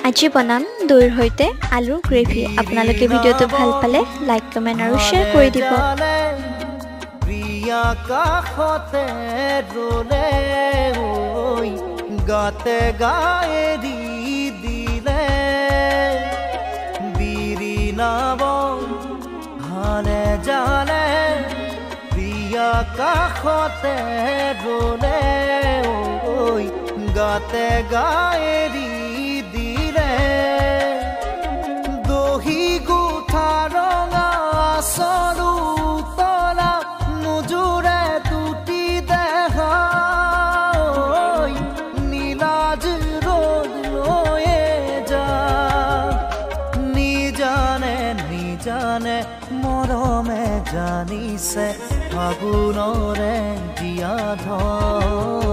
আজি বনাম দৈৰ হৈতে আলুৰ গ্ৰেভি। আপোনালোকে ভিডিঅ'টো ভাল পালে লাইক কমেন্ট আৰু শ্বেয়াৰ কৰি দিব। প্ৰিয়া কাষতে ৰলে ঐ গাতে গায়েৰি দিলে বিৰি নাব হালে জালে প্ৰিয়া কাষতে ৰলে ঐ গাতে গায়েৰি দহি গুঠা ৰঙা আচৰু তলা নোজোৰে দুটি দেহা নীলাজ ৰ'দ লৈয়ে যা নিজানে নিজানে মৰমে জানিছে ফাগুনৰে জীয়া ধৰ